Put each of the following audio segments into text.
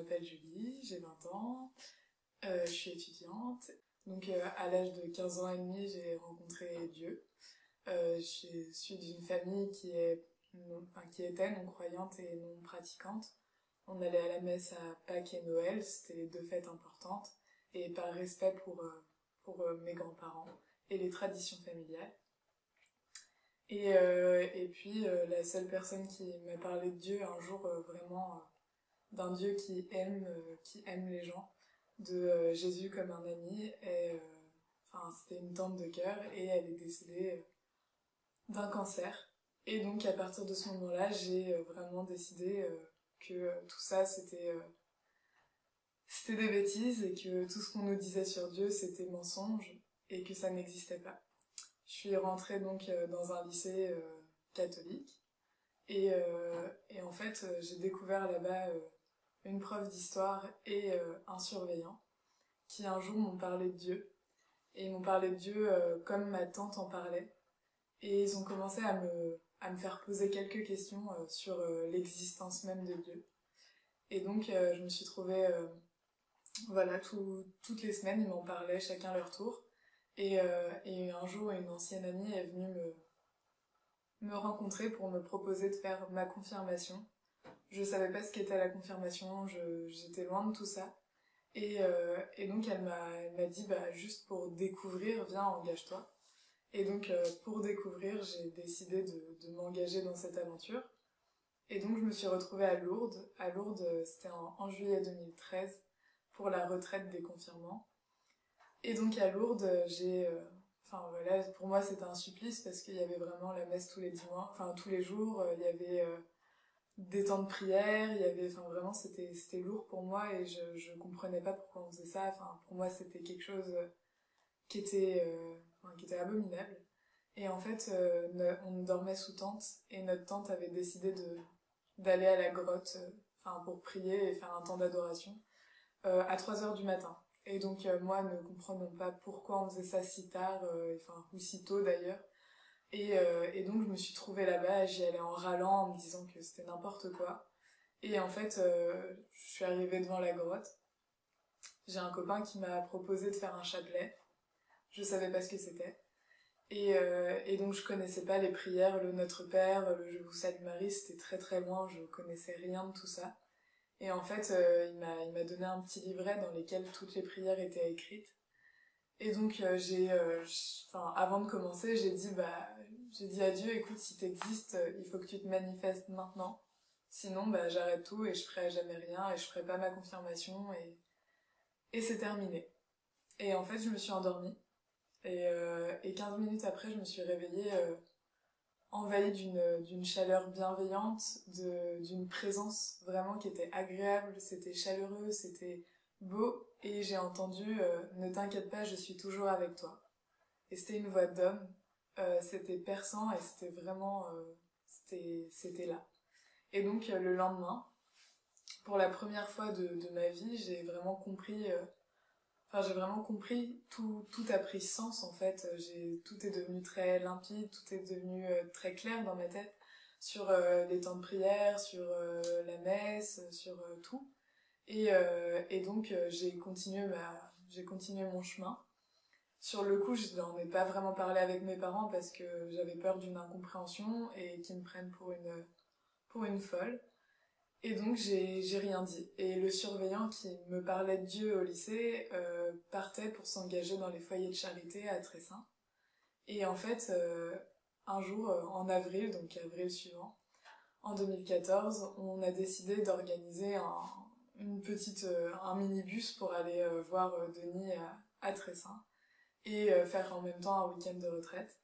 m'appelle Julie, j'ai 20 ans, je suis étudiante. Donc à l'âge de 15 ans et demi, j'ai rencontré Dieu. Je suis d'une famille qui était non-croyante et non-pratiquante. On allait à la messe à Pâques et Noël, c'était les deux fêtes importantes, et par respect pour mes grands-parents et les traditions familiales. Et puis la seule personne qui m'a parlé de Dieu un jour, vraiment d'un Dieu qui aime les gens, de Jésus comme un ami, c'était une tante de cœur et elle est décédée d'un cancer. Et donc à partir de ce moment-là, j'ai vraiment décidé que tout ça c'était des bêtises et que tout ce qu'on nous disait sur Dieu c'était mensonge et que ça n'existait pas. Je suis rentrée donc dans un lycée catholique et en fait j'ai découvert là-bas une prof d'histoire et un surveillant qui un jour m'ont parlé de Dieu. Et ils m'ont parlé de Dieu comme ma tante en parlait. Et ils ont commencé à me faire poser quelques questions sur l'existence même de Dieu. Et donc je me suis trouvée, voilà, toutes les semaines ils m'en parlaient, chacun leur tour. Et un jour une ancienne amie est venue me rencontrer pour me proposer de faire ma confirmation. Je savais pas ce qu'était la confirmation, j'étais loin de tout ça. Et donc elle m'a dit, bah, juste pour découvrir, viens, engage-toi. Et donc pour découvrir, j'ai décidé de m'engager dans cette aventure. Et donc je me suis retrouvée à Lourdes. À Lourdes, c'était en juillet 2013, pour la retraite des confirmants. Et donc à Lourdes, enfin voilà, pour moi c'était un supplice parce qu'il y avait vraiment la messe tous les dimanches, enfin tous les jours, il y avait des temps de prière, il y avait, enfin vraiment c'était lourd pour moi et je comprenais pas pourquoi on faisait ça. Enfin pour moi c'était quelque chose qui était abominable. Et en fait on dormait sous tente et notre tante avait décidé d'aller à la grotte, pour prier et faire un temps d'adoration à 3 heures du matin. Et donc moi ne comprenant pas pourquoi on faisait ça si tard, ou si tôt d'ailleurs. Et donc je me suis trouvée là-bas, j'y allais en râlant, en me disant que c'était n'importe quoi. Et en fait, je suis arrivée devant la grotte. J'ai un copain qui m'a proposé de faire un chapelet. Je savais pas ce que c'était. Et donc je connaissais pas les prières, le Notre Père, le Je vous salue Marie, c'était très très loin, je connaissais rien de tout ça. Et en fait, il m'a donné un petit livret dans lequel toutes les prières étaient écrites. Et donc avant de commencer, j'ai dit à Dieu, écoute, si t'existes, il faut que tu te manifestes maintenant. Sinon, bah j'arrête tout et je ferai jamais rien et je ferai pas ma confirmation et c'est terminé. Et en fait, je me suis endormie et 15 minutes après, je me suis réveillée envahie d'une chaleur bienveillante, d'une présence vraiment qui était agréable, c'était chaleureux, c'était beau, et j'ai entendu ne t'inquiète pas, je suis toujours avec toi. Et c'était une voix d'homme, c'était perçant et c'était vraiment c'était là. Et donc le lendemain, pour la première fois de ma vie, j'ai vraiment compris, tout a pris sens en fait, tout est devenu très limpide, tout est devenu très clair dans ma tête, sur les temps de prière, sur la messe, sur tout. Et donc j'ai continué mon chemin. Sur le coup, je n'en ai pas vraiment parlé avec mes parents parce que j'avais peur d'une incompréhension et qu'ils me prennent pour une folle. Et donc j'ai rien dit. Et le surveillant qui me parlait de Dieu au lycée partait pour s'engager dans les foyers de charité à Tressin. Et en fait, un jour, en avril, donc avril suivant, en 2014, on a décidé d'organiser un minibus pour aller voir Denis à Tressin et faire en même temps un week-end de retraite.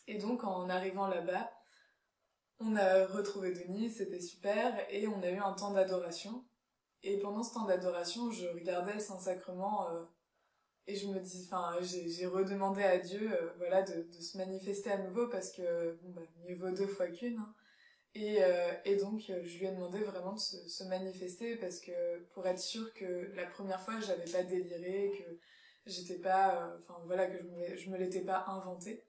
Et donc en arrivant là-bas, on a retrouvé Denis, c'était super, et on a eu un temps d'adoration. Et pendant ce temps d'adoration, je regardais le Saint-Sacrement et je me dis, j'ai redemandé à Dieu, voilà, de se manifester à nouveau parce que bon, bah, mieux vaut deux fois qu'une. Hein. Et donc, je lui ai demandé vraiment de se manifester parce que pour être sûre que la première fois, j'avais pas déliré, que j'étais pas, voilà, que je me l'étais pas inventé.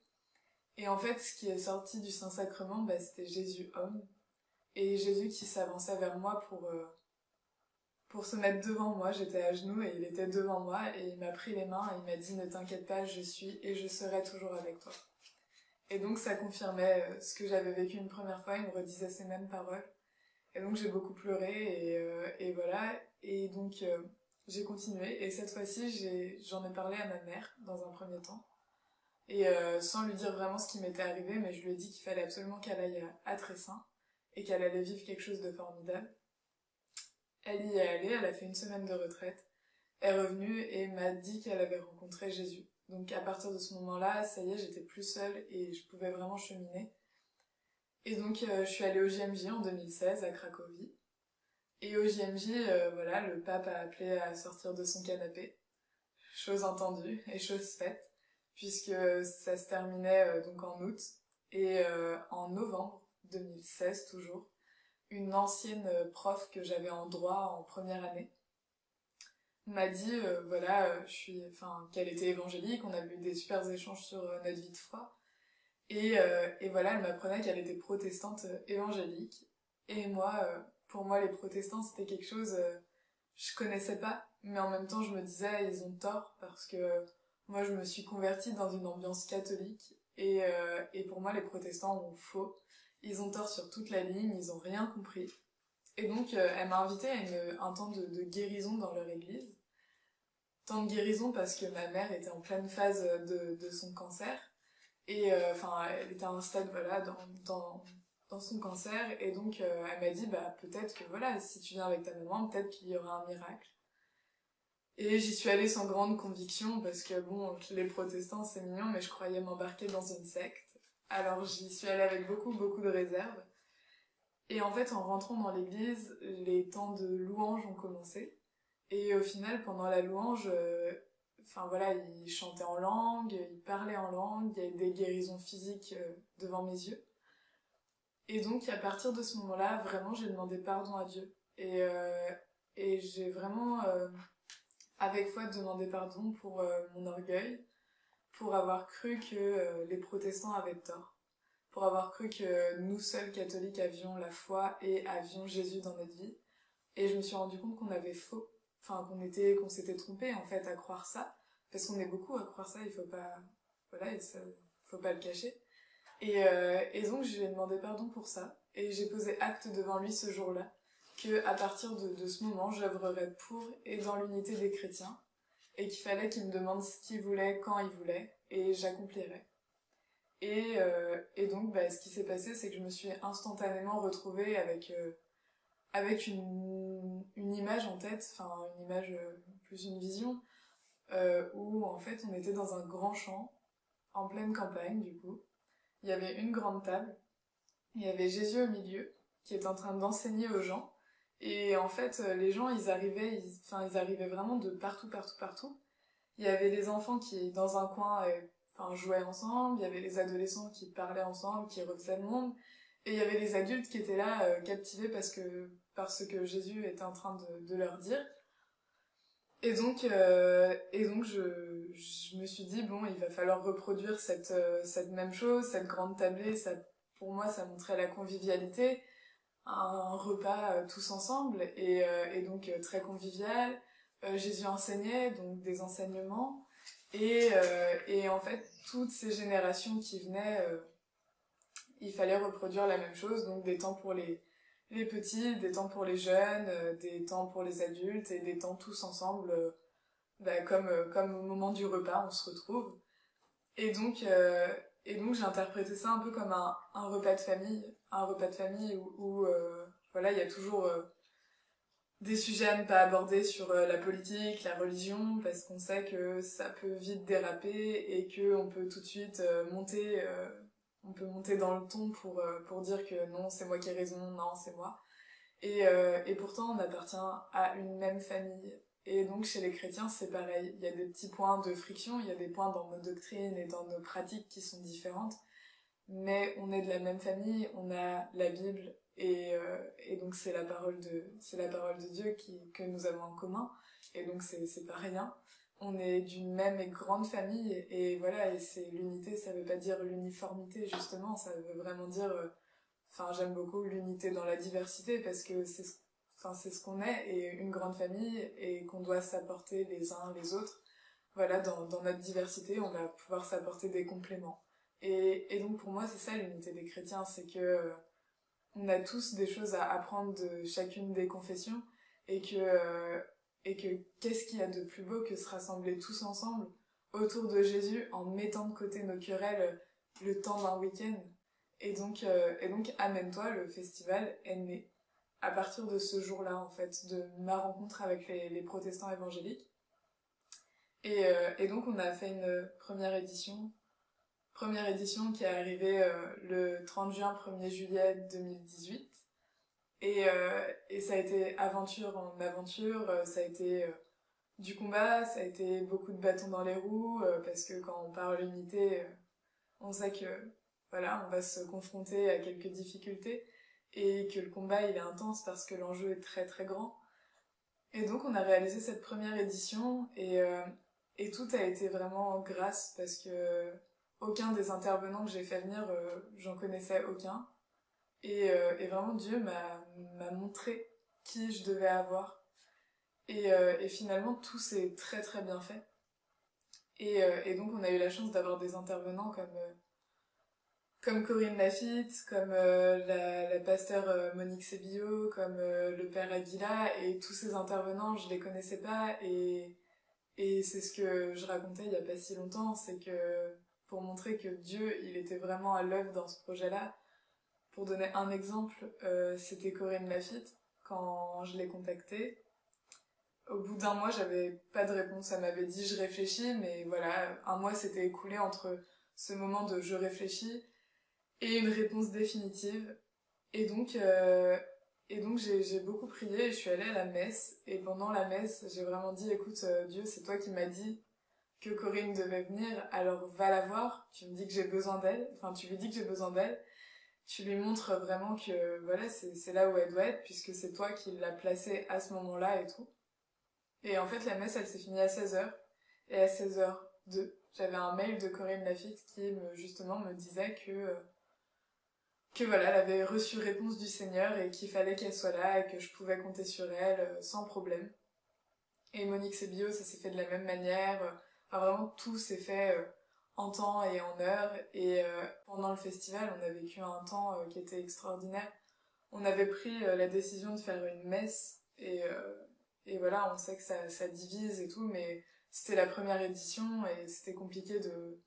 Et en fait, ce qui est sorti du Saint-Sacrement, bah, c'était Jésus homme. Et Jésus qui s'avançait vers moi pour pour se mettre devant moi. J'étais à genoux et il était devant moi et il m'a pris les mains et il m'a dit « Ne t'inquiète pas, je suis et je serai toujours avec toi ». Et donc ça confirmait ce que j'avais vécu une première fois, il me redisait ces mêmes paroles. Et donc j'ai beaucoup pleuré et voilà. Et donc j'ai continué et cette fois-ci j'en ai parlé à ma mère dans un premier temps. Et sans lui dire vraiment ce qui m'était arrivé, mais je lui ai dit qu'il fallait absolument qu'elle aille à Tressin et qu'elle allait vivre quelque chose de formidable. Elle y est allée, elle a fait une semaine de retraite, est revenue et m'a dit qu'elle avait rencontré Jésus. Donc à partir de ce moment-là, ça y est, j'étais plus seule et je pouvais vraiment cheminer. Et donc je suis allée au JMJ en 2016 à Cracovie. Et au JMJ, voilà, le pape a appelé à sortir de son canapé. Chose entendue et chose faite, puisque ça se terminait donc en août. Et en novembre 2016 toujours, une ancienne prof que j'avais en droit en première année m'a dit voilà qu'elle était évangélique, on avait eu des super échanges sur notre vie de foi et voilà, elle m'apprenait qu'elle était protestante évangélique et moi pour moi les protestants c'était quelque chose je connaissais pas, mais en même temps je me disais ils ont tort parce que moi je me suis convertie dans une ambiance catholique et pour moi les protestants ont faux, ils ont tort sur toute la ligne, ils ont rien compris. Et donc elle m'a invitée à un temps de guérison dans leur église. Temps de guérison parce que ma mère était en pleine phase de son cancer et elle était à un stade voilà dans son cancer et donc elle m'a dit bah peut-être que voilà si tu viens avec ta maman peut-être qu'il y aura un miracle. Et j'y suis allée sans grande conviction parce que bon les protestants c'est mignon mais je croyais m'embarquer dans une secte, alors j'y suis allée avec beaucoup de réserves. Et en fait en rentrant dans l'église les temps de louange ont commencé. Et au final, pendant la louange, voilà, il chantait en langue, il parlait en langue, il y a eu des guérisons physiques devant mes yeux. Et donc, à partir de ce moment-là, vraiment, j'ai demandé pardon à Dieu. Et j'ai vraiment, avec foi, demandé pardon pour mon orgueil, pour avoir cru que les protestants avaient tort, pour avoir cru que nous seuls catholiques avions la foi et avions Jésus dans notre vie. Et je me suis rendu compte qu'on avait faux. Qu'on s'était trompé en fait à croire ça, parce qu'on est beaucoup à croire ça, il faut pas, voilà, faut pas le cacher. Et donc je lui ai demandé pardon pour ça, et j'ai posé acte devant lui ce jour-là, que à partir de ce moment, j'œuvrerais pour et dans l'unité des chrétiens, et qu'il fallait qu'il me demande ce qu'il voulait, quand il voulait, et j'accomplirais. Et donc ce qui s'est passé, c'est que je me suis instantanément retrouvée avec une image en tête, une image plus une vision, où en fait on était dans un grand champ, en pleine campagne du coup. Il y avait une grande table, il y avait Jésus au milieu, qui était en train d'enseigner aux gens, et en fait les gens ils arrivaient vraiment de partout. Il y avait des enfants qui dans un coin jouaient ensemble, il y avait les adolescents qui parlaient ensemble, qui refaisaient le monde, et il y avait les adultes qui étaient là captivés par ce que Jésus était en train de leur dire. Et donc je me suis dit bon il va falloir reproduire cette même chose, cette grande tablée, ça, pour moi ça montrait la convivialité, un repas tous ensemble et donc très convivial. Jésus enseignait, donc des enseignements et en fait toutes ces générations qui venaient il fallait reproduire la même chose, donc des temps pour les petits, des temps pour les jeunes, des temps pour les adultes et des temps tous ensemble comme au moment du repas on se retrouve. Et donc j'ai interprété ça un peu comme un repas de famille où voilà il y a toujours des sujets à ne pas aborder sur la politique, la religion, parce qu'on sait que ça peut vite déraper et qu'on peut tout de suite on peut monter dans le ton pour dire que non, c'est moi qui ai raison, non, c'est moi. Et pourtant, on appartient à une même famille. Et donc, chez les chrétiens, c'est pareil. Il y a des petits points de friction, il y a des points dans nos doctrines et dans nos pratiques qui sont différentes. Mais on est de la même famille, on a la Bible, et donc c'est la parole de Dieu que nous avons en commun. Et donc, c'est pas rien. On est d'une même et grande famille, et voilà, et c'est l'unité, ça veut pas dire l'uniformité, justement, ça veut vraiment dire... j'aime beaucoup l'unité dans la diversité, parce que enfin c'est ce qu'on est, et une grande famille, et qu'on doit s'apporter les uns les autres. Voilà, dans notre diversité, on va pouvoir s'apporter des compléments. Et donc pour moi, c'est ça l'unité des chrétiens, c'est que on a tous des choses à apprendre de chacune des confessions, et que qu'est-ce qu'il y a de plus beau que se rassembler tous ensemble autour de Jésus en mettant de côté nos querelles le temps d'un week-end. Et donc Amène-toi, le festival, est né à partir de ce jour-là, en fait, de ma rencontre avec les protestants évangéliques. Et donc on a fait une première édition qui est arrivée le 30 juin, 1er juillet 2018. Et ça a été aventure en aventure, ça a été du combat, ça a été beaucoup de bâtons dans les roues, parce que quand on parle unité, on sait que voilà, on va se confronter à quelques difficultés, et que le combat il est intense parce que l'enjeu est très très grand. Et donc on a réalisé cette première édition, et tout a été vraiment grâce, parce que aucun des intervenants que j'ai fait venir, j'en connaissais aucun. Et vraiment Dieu m'a montré qui je devais avoir. Et finalement tout s'est très très bien fait. Et donc on a eu la chance d'avoir des intervenants comme Corinne Lafitte, comme la pasteure Monique Sébillo, comme le père Aguila, et tous ces intervenants je les connaissais pas, et c'est ce que je racontais il y a pas si longtemps, c'est que pour montrer que Dieu il était vraiment à l'œuvre dans ce projet-là. Pour donner un exemple, c'était Corinne Lafitte, quand je l'ai contactée. Au bout d'un mois, j'avais pas de réponse. Elle m'avait dit « je réfléchis », mais voilà, un mois s'était écoulé entre ce moment de « je réfléchis » et une réponse définitive. Et donc j'ai beaucoup prié, et je suis allée à la messe. Et pendant la messe, j'ai vraiment dit « écoute, Dieu, c'est toi qui m'as dit que Corinne devait venir, alors va la voir, tu me dis que j'ai besoin d'elle, enfin tu lui dis que j'ai besoin d'elle. Tu lui montres vraiment que voilà, c'est là où elle doit être, puisque c'est toi qui l'as placée à ce moment-là et tout. » Et en fait, la messe, elle s'est finie à 16h. Et à 16h02, j'avais un mail de Corinne Lafitte qui justement me disait que voilà, elle avait reçu réponse du Seigneur et qu'il fallait qu'elle soit là et que je pouvais compter sur elle sans problème. Et Monique Sébillo, ça s'est fait de la même manière. Enfin, vraiment, tout s'est fait en temps et en heure. Et pendant le festival, on a vécu un temps qui était extraordinaire. On avait pris la décision de faire une messe, et voilà, on sait que ça divise et tout, mais c'était la première édition et c'était compliqué de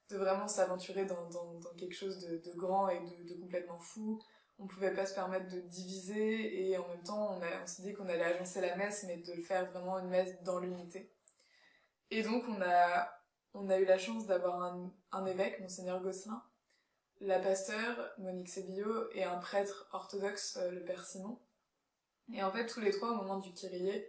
vraiment s'aventurer dans quelque chose de grand et de complètement fou. On pouvait pas se permettre de diviser, et en même temps on s'est dit qu'on allait agencer la messe, mais de le faire vraiment une messe dans l'unité. Et donc on a eu la chance d'avoir un évêque, Monseigneur Gosselin, la pasteure, Monique Sébillo, et un prêtre orthodoxe, le père Simon. Et en fait, tous les trois, au moment du Kyrie,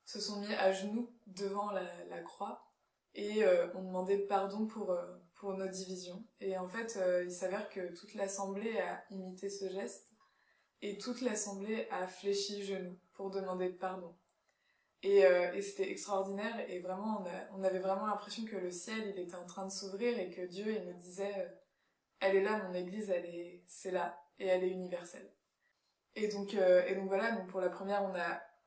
se sont mis à genoux devant la croix, et ont demandé pardon pour nos divisions. Et en fait, il s'avère que toute l'assemblée a imité ce geste, et toute l'assemblée a fléchi genoux pour demander pardon. Et c'était extraordinaire, et vraiment, on avait vraiment l'impression que le ciel, il était en train de s'ouvrir, et que Dieu, il nous disait elle est là, mon église, c'est là, et elle est universelle. Et donc voilà, donc pour la première,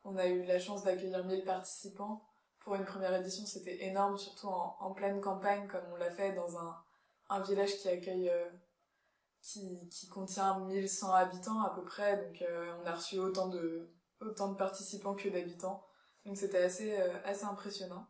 on a eu la chance d'accueillir 1000 participants. Pour une première édition, c'était énorme, surtout en pleine campagne, comme on l'a fait dans un village qui accueille, qui contient 1100 habitants à peu près, donc on a reçu autant de participants que d'habitants. Donc c'était assez impressionnant.